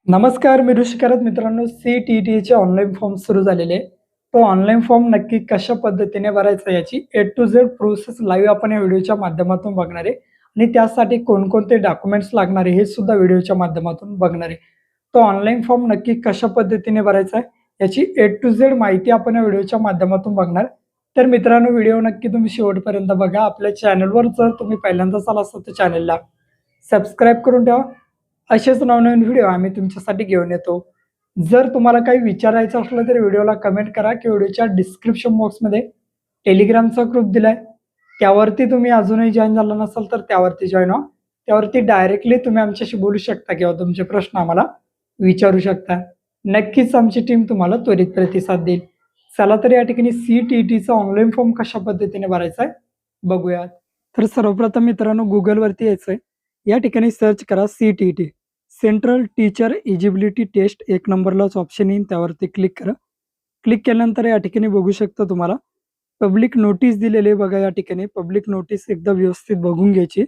नमस्कार, मी ऋषिकारत मित्रांनो, सी-टी-टीचे online form सुरू झालेले आहे. तो ऑनलाईन फॉर्म नक्की कशा पद्धतीने भरायचा याची ए टू झेड प्रोसेस लाईव्ह आपण या व्हिडिओच्या माध्यमातून बघणार आहे आणि त्यासाठी कोणकोणते डॉक्युमेंट्स लागणार आहे हे सुद्धा व्हिडिओच्या माध्यमातून बघणार आहे. तो ऑनलाईन फॉर्म नक्की कशा पद्धतीने भरायचा आहे याची ए टू झेड माहिती आपण या व्हिडिओच्या माध्यमातून बघणार. तर मित्रांनो, व्हिडिओ नक्की तुम्ही शेवटपर्यंत बघा. आपल्या चॅनलवर जर तुम्ही पहिल्यांदाच आला असाल तर चॅनलला सबस्क्राईब करून ठेवा. असेच नवनवीन व्हिडिओ आम्ही तुमच्यासाठी घेऊन येतो. जर तुम्हाला काही विचारायचं असलं तर व्हिडिओला कमेंट करा की व्हिडिओच्या डिस्क्रिप्शन बॉक्समध्ये टेलिग्रामचा ग्रुप दिलाय. त्यावरती तुम्ही अजूनही जॉइन झाला नसाल तर त्यावरती जॉइन व्हा. त्यावरती डायरेक्टली तुम्ही आमच्याशी बोलू शकता किंवा तुमचे प्रश्न आम्हाला विचारू शकता. नक्कीच आमची टीम तुम्हाला त्वरित प्रतिसाद देईल. चला तर या ठिकाणी सी-टी-टीचा ऑनलाईन फॉर्म कशा पद्धतीने भरायचा आहे बघूयात. तर सर्वप्रथम मित्रांनो, Googleवरती यायचंय. या ठिकाणी सर्च करा CTET, central teacher eligibility test. एक नंबरलाच ऑप्शन येईल, त्यावरती क्लिक करा. क्लिक केल्यानंतर या ठिकाणी बघू शकता तुम्हाला पब्लिक नोटीस दिलेली आहे बघा. या ठिकाणी पब्लिक नोटीस एकदा व्यवस्थित बघून घ्यायची.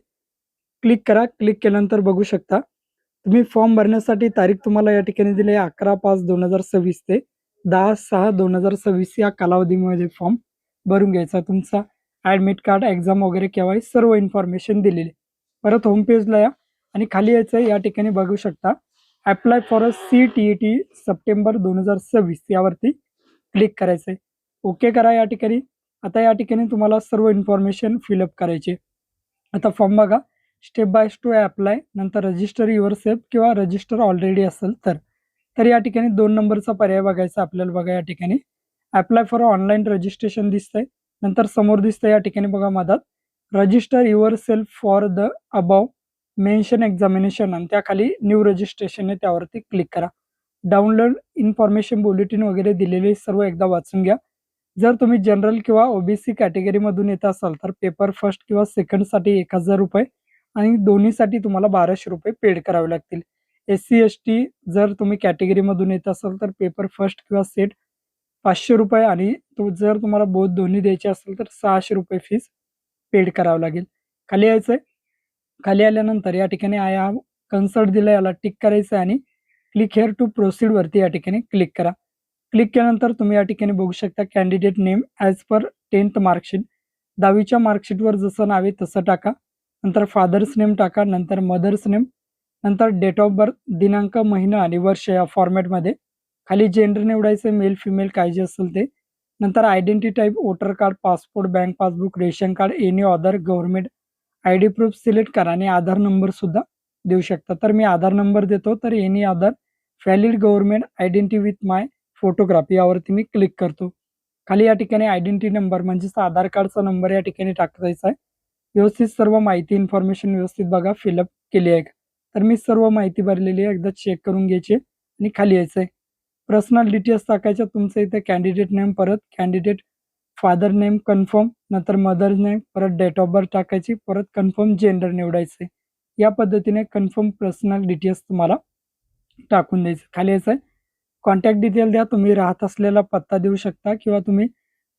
क्लिक करा. क्लिक केल्यानंतर बघू शकता तुम्ही फॉर्म भरण्यासाठी तारीख तुम्हाला या ठिकाणी दिली आहे 11/5/2026 ते 10/6/2026 या कालावधीमध्ये फॉर्म भरून घ्यायचा. तुमचा ॲडमिट कार्ड, एक्झाम वगैरे केव्हा सर्व इन्फॉर्मेशन दिलेली आहे. परत होम पेजला या आणि खाली यायचं. या ठिकाणी बघू शकता apply for a C-T-T September 2026 यावरती क्लिक करायचं आहे. ओके करा या ठिकाणी. आता या ठिकाणी तुम्हाला सर्व इन्फॉर्मेशन फिलअप करायची. आता फॉर्म बघा. स्टेप बाय स्टेप अप्लाय, नंतर रजिस्टर युअरसेल्फ किंवा रजिस्टर ऑलरेडी असेल तर. तर या ठिकाणी 2 नंबरचा पर्याय बघायचा आपल्याला बघा. या ठिकाणी अप्लाय फॉर ऑनलाईन रजिस्ट्रेशन दिसतंय. नंतर समोर दिसतंय या ठिकाणी बघा मधात register yourself for the above mention examination आणि त्याखाली न्यू रजिस्ट्रेशन आहे, त्यावरती क्लिक करा. डाउनलोड इन्फॉर्मेशन बुलेटिन वगैरे दिलेले सर्व एकदा वाचून घ्या. जर तुम्ही जनरल किंवा ओबीसी कॅटेगरीमधून येत असाल तर पेपर फर्स्ट किंवा सेकंडसाठी ₹1000 आणि दोन्हीसाठी तुम्हाला ₹1200 पेड करावे लागतील. एस-सी-एस-टी जर तुम्ही कॅटेगरीमधून येत असाल तर पेपर फर्स्ट किंवा सेट ₹500 आणि जर तुम्हाला बोथ दोन्ही द्यायचे असेल तर ₹600 फीस पेड करावं लागेल. खाली यायचंय. खाली आल्यानंतर या ठिकाणी आय हॅव कन्सल्ट दिलं, याला टिक करायचं आणि क्लिक हिअर टू प्रोसीड वरती या ठिकाणी क्लिक करा. क्लिक केल्यानंतर तुम्ही या ठिकाणी बघू शकता candidate name as per 10th marksheet. 10वीच्या मार्कशीटवर जसं नाव आहे तसं टाका. नंतर फादर्स नेम टाका, नंतर मदर्स नेम, नंतर डेट ऑफ बर्थ, दिनांक, महिना आणि वर्ष या फॉर्मॅटमध्ये. खाली जेंडर निवडायचं, मेल फिमेल काय जे असेल ते. नंतर identity type voter card, passport, bank passbook, ration card, any other government ID proof select करा आणि आधार नंबर सुद्धा देऊ शकता. तर मी आधार नंबर देतो. तर any other valid government identity with my photography यावरती मी क्लिक करतो. खाली या ठिकाणी आयडेंटिटी नंबर म्हणजेच आधार कार्डचा नंबर या ठिकाणी टाकायचा आहे. व्यवस्थित सर्व माहिती इन्फॉर्मेशन व्यवस्थित बघा फिलअप केली आहे. तर मी सर्व माहिती भरलेली आहे, एकदा चेक करून घ्यायची आणि खाली यायचं आहे. पर्सनल डिटेल्स टाकायच्या. तुमचं इथे कॅन्डिडेट नेम, परत कॅन्डिडेट फादर नेम कन्फर्म, नंतर मदर नेम, परत डेट ऑफ बर्थ टाकायची, परत कन्फर्म जेंडर निवडायचे. या पद्धतीने कन्फर्म पर्सनल डिटेल्स तुम्हाला टाकून द्यायचं. खाली यायचं आहे. कॉन्टॅक्ट डिटेल द्या. तुम्ही राहत असलेला पत्ता देऊ शकता किंवा तुम्ही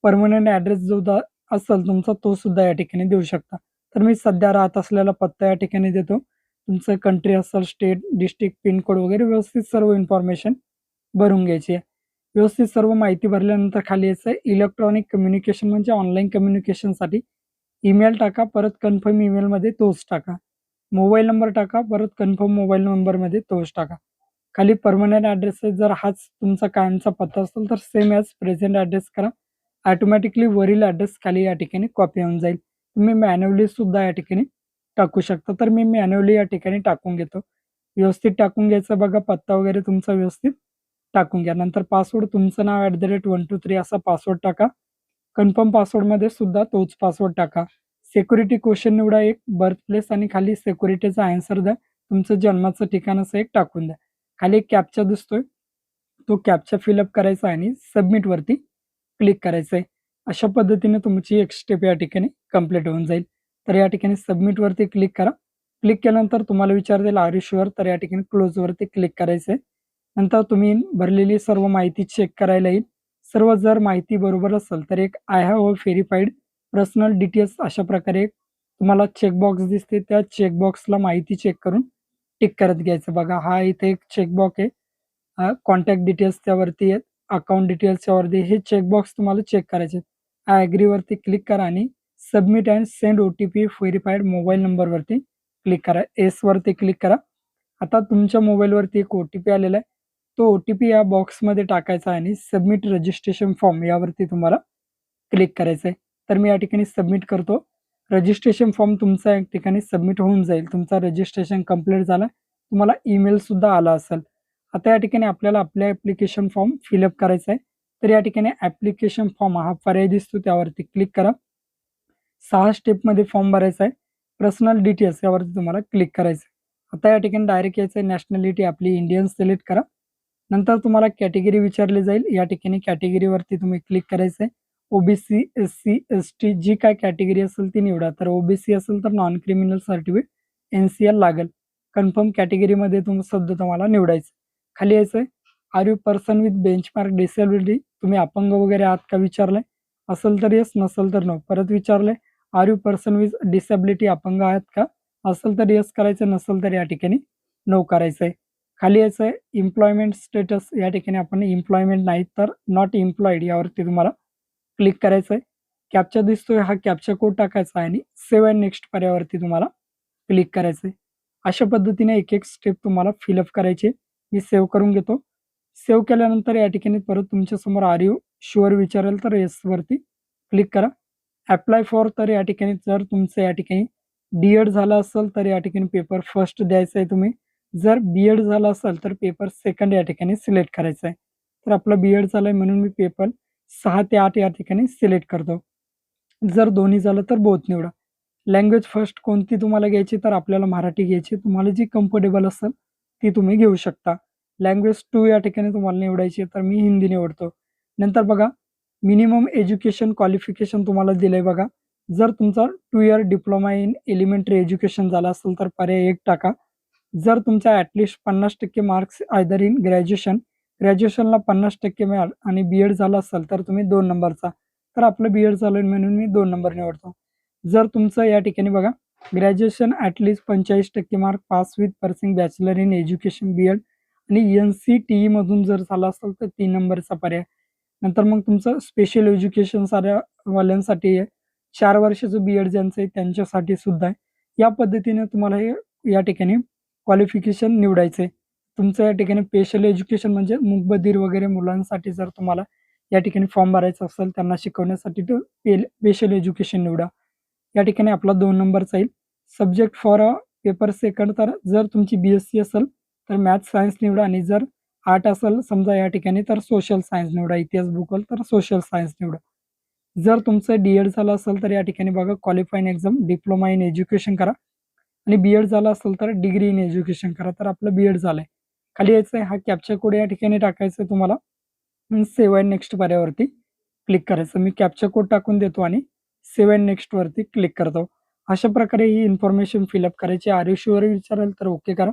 परमनंट ॲड्रेस जो असेल तुमचा तो सुद्धा या ठिकाणी देऊ शकता. तर मी सध्या राहत असलेला पत्ता या ठिकाणी देतो. तुमचं कंट्री असेल, स्टेट, डिस्ट्रिक्ट, पिनकोड वगैरे व्यवस्थित सर्व इन्फॉर्मेशन भरून घ्यायची आहे. व्यवस्थित सर्व माहिती भरल्यानंतर खाली यायचं आहे. इलेक्ट्रॉनिक कम्युनिकेशन म्हणजे ऑनलाईन कम्युनिकेशनसाठी ईमेल टाका, परत कन्फर्म ईमेलमध्ये तोच टाका. मोबाईल नंबर टाका, परत कन्फर्म मोबाईल नंबरमध्ये तोच टाका. खाली परमनंट ॲड्रेस आहे. जर हाच तुमचा कायमचा पत्ता असेल तर सेम ॲज प्रेझेंट ॲड्रेस करा. ऑटोमॅटिकली वरील ॲड्रेस खाली या ठिकाणी कॉपी होऊन जाईल. तुम्ही मॅन्युअली सुद्धा या ठिकाणी टाकू शकता. तर मी मॅन्युअली या ठिकाणी टाकून घेतो. व्यवस्थित टाकून घ्यायचं बघा. पत्ता वगैरे तुमचा व्यवस्थित टाकून घ्या. नंतर पासवर्ड तुमचं नाव @123 असा पासवर्ड टाका. कन्फर्म पासवर्डमध्ये सुद्धा तोच पासवर्ड टाका. सिक्युरिटी क्वेश्चन निवडा एक, बर्थ प्लेस आणि खाली सिक्युरिटीचा आन्सर द्या. तुमचं जन्माचं ठिकाण असं एक टाकून द्या. खाली एक कॅप्चा दिसतोय, तो कॅप्चा फिलअप करायचा आणि सबमिटवरती क्लिक करायचं आहे. अशा पद्धतीने तुमची एक स्टेप या ठिकाणी कंप्लीट होऊन जाईल. तर या ठिकाणी सबमिटवरती क्लिक करा. क्लिक केल्यानंतर तुम्हाला विचारतील आर यू शुअर, तर या ठिकाणी क्लोजवरती क्लिक करायचं आहे. नंतर तुम्ही भरलेली सर्व माहिती चेक करायला येईल. सर्व जर माहिती बरोबर असेल तर एक I have verified personal details अशा प्रकारे तुम्हाला चेकबॉक्स दिसते. त्या चेकबॉक्सला माहिती चेक करून टिक करत घ्यायचं. बघा हा इथे एक चेकबॉक्स आहे. कॉन्टॅक्ट डिटेल्स त्यावरती आहेत. अकाउंट डिटेल्सच्या वरती हे चेकबॉक्स तुम्हाला चेक करायचे आहेत. आय एग्री वरती क्लिक करा आणि submit and send OTP verified mobile नंबरवरती क्लिक करा. येस वरती क्लिक करा. आता तुमच्या मोबाईलवरती एक ओ-टी-पी आलेला आहे. तो ओ-टी-पी या बॉक्समध्ये टाकायचा आहे आणि सबमिट रजिस्ट्रेशन फॉर्म यावरती तुम्हाला क्लिक करायचं आहे. तर मी या ठिकाणी सबमिट करतो. रजिस्ट्रेशन फॉर्म तुमचा या ठिकाणी सबमिट होऊन जाईल. तुमचा रजिस्ट्रेशन कंप्लीट झाला. तुम्हाला ईमेलसुद्धा आला असेल. आता या ठिकाणी आपल्याला आपल्या ॲप्लिकेशन फॉर्म फिलअप करायचा आहे. तर या ठिकाणी ॲप्लिकेशन फॉर्म हा पर्याय दिसतो त्यावरती क्लिक करा. 6 स्टेपमध्ये फॉर्म भरायचा आहे. पर्सनल डिटेल्स यावरती तुम्हाला क्लिक करायचं आहे. आता या ठिकाणी डायरेक्ट यायचं आहे. नॅशनॅलिटी आपली इंडियन सिलेक्ट करा. नंतर तुम्हाला कॅटेगरी विचारली जाईल. या ठिकाणी कॅटेगरीवरती तुम्ही क्लिक करायचं आहे. ओ-बी-सी, एस-सी, एस-टी जी काय कॅटेगरी असेल ती निवडा. तर ओ-बी-सी असेल तर नॉन क्रिमिनल सर्टिफिकेट एन-सी-एल लागेल. कन्फर्म कॅटेगरीमध्ये सध्या तुम्हाला निवडायचं. खाली यायचं आहे. Are you person with benchmark disability? तुम्ही अपंग वगैरे आहात का विचारलंय. असेल तर येस, नसेल तर नो. परत विचारलंय are you person with disability? अपंग आहात का? असेल तर येस करायचं, नसेल तर या ठिकाणी नो करायचं आहे. खाली यायचं आहे एम्प्लॉयमेंट स्टेटस. या ठिकाणी आपण एम्प्लॉयमेंट नाही तर नॉट एम्प्लॉईड यावरती तुम्हाला क्लिक करायचं आहे. कॅप्चा दिसतोय हा कॅप्चा कोड टाकायचा आहे आणि सेव्ह अँड नेक्स्ट पर्यायावरती तुम्हाला क्लिक करायचं आहे. अशा पद्धतीने एक-एक स्टेप तुम्हाला फिलअप करायचे. मी सेव्ह करून घेतो. सेव्ह केल्यानंतर या ठिकाणी परत तुमच्यासमोर आर यू शुअर विचारेल तर येसवरती क्लिक करा. अप्लाय फॉर तर या ठिकाणी जर तुमचं या ठिकाणी डी-एड झालं असेल तर या ठिकाणी पेपर फर्स्ट द्यायचा आहे तुम्ही. जर बी-एड झालं असेल तर पेपर सेकंड या ठिकाणी सिलेक्ट करायचा आहे. तर आपलं बी-एड झालंय म्हणून मी पेपर 6 ते 8 या ठिकाणी सिलेक्ट करतो. जर दोन्ही झालं तर बोथ निवडा. लँग्वेज फर्स्ट कोणती तुम्हाला घ्यायची तर आपल्याला मराठी घ्यायची. तुम्हाला जी कम्फर्टेबल असेल ती तुम्ही घेऊ शकता. लँग्वेज 2 या ठिकाणी तुम्हाला निवडायची तर मी हिंदी निवडतो. नंतर बघा मिनिमम एज्युकेशन क्वालिफिकेशन तुम्हाला दिलंय बघा. जर तुमचा 2 year diploma in elementary education झाला असेल तर पर्याय 1 टाका. जर तुमचा ॲटलीस्ट 50% मार्क्स आयदर इन ग्रॅज्युएशनला 50% मिळाल आणि बी-एड झालं असेल तर तुम्ही 2 नंबरचा. तर आपलं बी-एड झालं म्हणून मी 2 नंबर निवडतो. जर तुमचं या ठिकाणी बघा graduation at least 45% mark pass with pursuing bachelor in education B.Ed आणि एन-सी-टी मधून जर झालं असेल तर 3 नंबरचा पर्याय. नंतर मग तुमचं स्पेशल एज्युकेशन साऱ्या वाल्यांसाठी आहे. 4 वर्षाचं बी-एड ज्यांचं आहे त्यांच्यासाठी सुद्धा आहे. या पद्धतीने तुम्हाला हे या ठिकाणी क्वालिफिकेशन निवडायचं आहे. तुमचं या ठिकाणी स्पेशल एज्युकेशन म्हणजे मूकबधीर वगैरे मुलांसाठी जर तुम्हाला या ठिकाणी फॉर्म भरायचा असेल त्यांना शिकवण्यासाठी तो स्पेशल एज्युकेशन निवडा. या ठिकाणी आपला 2 नंबरचा येईल. सब्जेक्ट फॉर पेपर सेकंड तर जर तुमची बी-एस-सी असेल तर मॅथ्स सायन्स निवडा आणि जर आर्ट असेल समजा या ठिकाणी तर सोशल सायन्स निवडा. इतिहास भूगोल तर सोशल सायन्स निवडा. जर तुमचं डी-एड झालं असेल तर या ठिकाणी बघा qualifying exam diploma in education करा आणि बी-एड झालं असेल तर डिग्री इन एज्युकेशन करा. तर आपलं बी-एड झालंय. खाली यायचं आहे. हा कॅप्चा कोड या ठिकाणी टाकायचा आहे तुम्हाला. सेव्ह अँड नेक्स्ट पर्यायावरती क्लिक करायचं. मी कॅप्चा कोड टाकून देतो आणि सेव्ह अँड नेक्स्ट वरती क्लिक करतो. अशा प्रकारे ही इन्फॉर्मेशन फिलअप करायची. आर यू शुअर विचारेल तर ओके करा.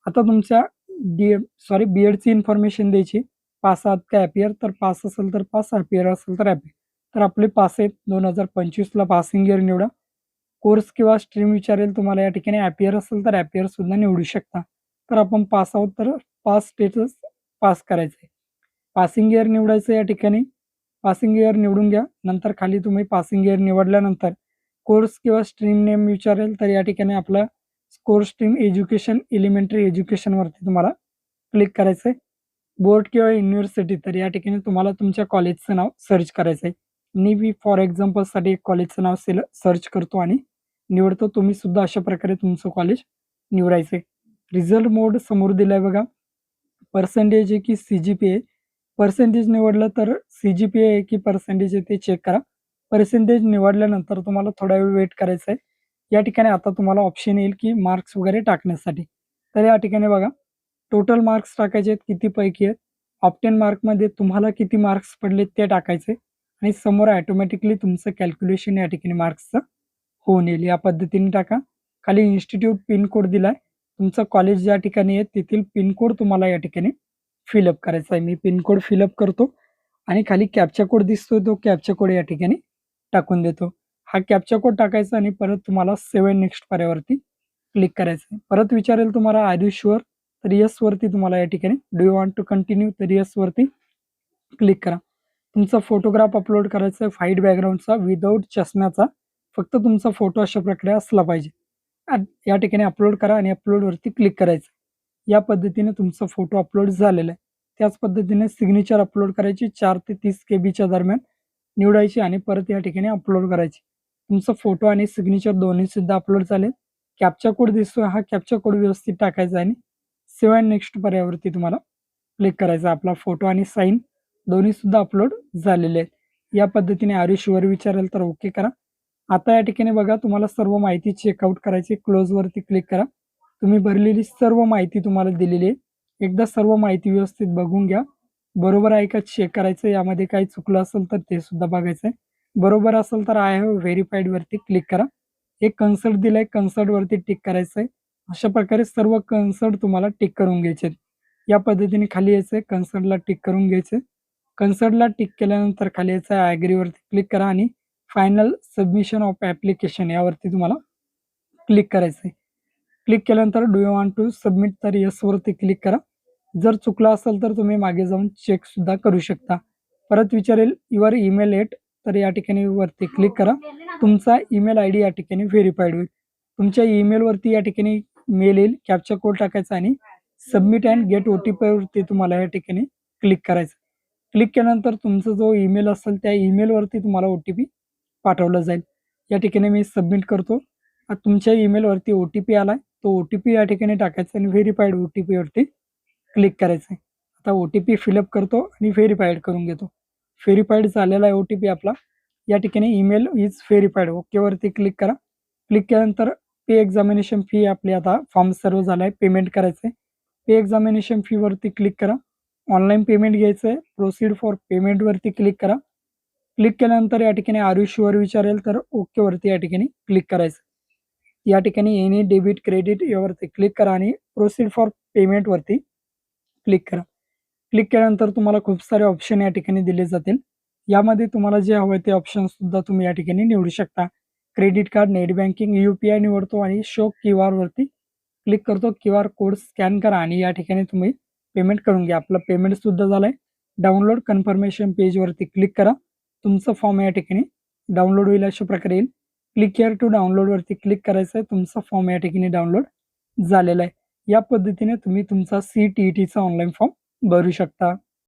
आता तुमच्या बी-एडची इन्फॉर्मेशन द्यायची. पास आहात का ॲपियर? तर पास असेल तर पास, ॲपियर असेल तर ॲपियर. तर आपले पास आहेत. 2025ला पासिंग इयर निवडा. कोर्स किंवा स्ट्रीम विचारेल तुम्हाला. या ठिकाणी ॲपियर असेल तर ॲपियर सुद्धा निवडू शकता. तर आपण पास आहोत तर पास स्टेटस पास करायचं आहे. पासिंग इयर निवडायचं या ठिकाणी. पासिंग इयर निवडून घ्या. नंतर खाली तुम्ही पासिंग इयर निवडल्यानंतर कोर्स किंवा स्ट्रीम नेम विचारेल तर या ठिकाणी आपला कोर्स स्ट्रीम एज्युकेशन एलिमेंटरी एज्युकेशनवरती तुम्हाला क्लिक करायचं आहे. बोर्ड किंवा युनिव्हर्सिटी तर या ठिकाणी तुम्हाला तुमच्या कॉलेजचं नाव सर्च करायचं आहे. मी फॉर एक्झाम्पलसाठी एक कॉलेजचं नाव सर्च करतो आणि निवडतो. तुम्ही सुद्धा अशा प्रकारे तुमचं कॉलेज निवडायचं आहे. रिझल्ट मोड समोर दिलाय बघा. पर्सेंटेज आहे की सी-जी-पी-ए. पर्सेंटेज निवडलं तर सी-जी-पी-ए आहे की पर्सेंटेज आहे ते चेक करा. पर्सेंटेज निवडल्यानंतर तुम्हाला थोडा वेळ वेट करायचा आहे. या ठिकाणी आता तुम्हाला ऑप्शन येईल की मार्क्स वगैरे टाकण्यासाठी. तर या ठिकाणी बघा टोटल मार्क्स टाकायचे आहेत कितीपैकी आहेत. ऑप्टेन मार्कमध्ये तुम्हाला किती मार्क्स पडले ते टाकायचे आणि समोर ऑटोमॅटिकली तुमचं कॅल्क्युलेशन या ठिकाणी मार्क्सचं होऊन येईल. या पद्धतीने टाका. खाली इन्स्टिट्यूट पिन कोड दिलाय. तुमचं कॉलेज ज्या ठिकाणी आहे तेथील पिन कोड तुम्हाला या ठिकाणी फिलअप करायचा आहे. मी पिन कोड फिलअप करतो आणि खाली कॅप्चा कोड दिसतोय तो कॅप्चा कोड या ठिकाणी टाकून देतो. हा कॅप्चा कोड टाकायचा आणि परत तुम्हाला सेव्ह अँड नेक्स्ट पर्यायावरती क्लिक करायचं आहे. परत विचारेल तुम्हाला आर यू शुअर, तर येस वरती तुम्हाला या ठिकाणी do you want to continue, तर येस वरती क्लिक करा. तुमचा फोटोग्राफ अपलोड करायचा आहे व्हाईट बॅकग्राऊंडचा विदाऊट चष्म्याचा. फक्त तुमचा फोटो अशा प्रकारे असला पाहिजे. या ठिकाणी अपलोड करा आणि अपलोडवरती क्लिक करायचं. या पद्धतीने तुमचा फोटो अपलोड झालेला आहे. त्याच पद्धतीने सिग्नेचर अपलोड करायची 4 ते 30 केबीच्या दरम्यान निवडायची आणि परत या ठिकाणी अपलोड करायची. तुमचा फोटो आणि सिग्नेचर दोन्ही सुद्धा अपलोड झाले. कॅप्चा कोड दिसतोय, हा कॅप्चा कोड व्यवस्थित टाकायचा आणि सेव्ह अँड नेक्स्ट पर्यायावरती तुम्हाला क्लिक करायचा. आपला फोटो आणि साईन दोन्ही सुद्धा अपलोड झालेले आहेत. या पद्धतीने आर यू शुअर विचारेल तर ओके करा. आता या ठिकाणी बघा तुम्हाला सर्व माहिती चेकआउट करायची. क्लोजवरती क्लिक करा. तुम्ही भरलेली सर्व माहिती तुम्हाला दिलेली आहे. एकदा सर्व माहिती व्यवस्थित बघून घ्या. बरोबर आहे का चेक करायचं. यामध्ये काही चुकलं असेल तर ते सुद्धा बघायचं आहे. बरोबर असेल तर आय हॅव व्हेरिफाईडवरती क्लिक करा. एक कन्सर्ट दिलाय, कन्सर्टवरती टिक करायचं आहे. अशा प्रकारे सर्व कन्सर्ट तुम्हाला टिक करून घ्यायचे आहेत. या पद्धतीने खाली यायचं आहे, कन्सर्टला टिक करून घ्यायचं आहे. कन्सर्टला टिक केल्यानंतर खाली यायचं आहे, ॲग्रीवरती क्लिक करा आणि फायनल सबमिशन ऑफ ॲप्लिकेशन यावरती तुम्हाला क्लिक करायचं आहे. क्लिक केल्यानंतर do you want to submit, तर येसवरती क्लिक करा. जर चुकलं असेल तर तुम्ही मागे जाऊन चेकसुद्धा करू शकता. परत विचारेल युअर ईमेल एट, तर या ठिकाणी वरती क्लिक करा. तुमचा ईमेल आयडी या ठिकाणी व्हेरिफाईड होईल. तुमच्या ईमेलवरती या ठिकाणी मेल येईल, कॅप्चा कोड टाकायचा आणि सबमिट अँड गेट OTPवरती तुम्हाला या ठिकाणी क्लिक करायचं. क्लिक केल्यानंतर तुमचा जो ईमेल असेल त्या ईमेलवरती तुम्हाला OTP पाठवला जाईल. या ठिकाणी मी सबमिट करतो. तुमच्या ईमेलवरती OTP आलाय, तो OTP या ठिकाणी टाकायचा आणि व्हेरिफाईड OTPवरती क्लिक करायचं आहे. आता OTP फिलअप करतो आणि व्हेरिफाईड करून घेतो. व्हेरिफाईड झालेला आहे OTP आपला. या ठिकाणी ईमेल इज व्हेरिफाईड, ओकेवरती क्लिक करा. क्लिक केल्यानंतर पे एक्झामिनेशन फी आपली आता फॉर्म सर्व झाला आहे, पेमेंट करायचं आहे. पे एक्झामिनेशन फीवरती क्लिक करा. ऑनलाईन पेमेंट घ्यायचं आहे, प्रोसीड फॉर पेमेंटवरती क्लिक करा. क्लिक केल्यानंतर या ठिकाणी आर यू शुअर विचारेल तर ओकेवरती या ठिकाणी क्लिक करायचं. या ठिकाणी एनी डेबिट क्रेडिट यावरती क्लिक करा आणि प्रोसीड फॉर पेमेंटवरती क्लिक करा. क्लिक केल्यानंतर तुम्हाला खूप सारे ऑप्शन या ठिकाणी दिले जातील. यामध्ये तुम्हाला जे हवं ते ऑप्शन सुद्धा तुम्ही या ठिकाणी निवडू शकता. Credit card, net banking, UPI निवडतो आणि शो QR वरती क्लिक करतो. QR कोड स्कॅन करा आणि या ठिकाणी तुम्ही पेमेंट करून घ्या. आपलं पेमेंट सुद्धा झालंय. डाउनलोड कन्फर्मेशन पेजवरती क्लिक करा. तुमचा फॉर्म या ठिकाणी डाउनलोड होईल अशा प्रकारे येईल. क्लिक हिअर टू डाउनलोडवरती क्लिक करायचं आहे. तुमचा फॉर्म या ठिकाणी डाउनलोड झालेला आहे. या पद्धतीने तुम्ही तुमचा CTETचा ऑनलाईन फॉर्म भरू शकता.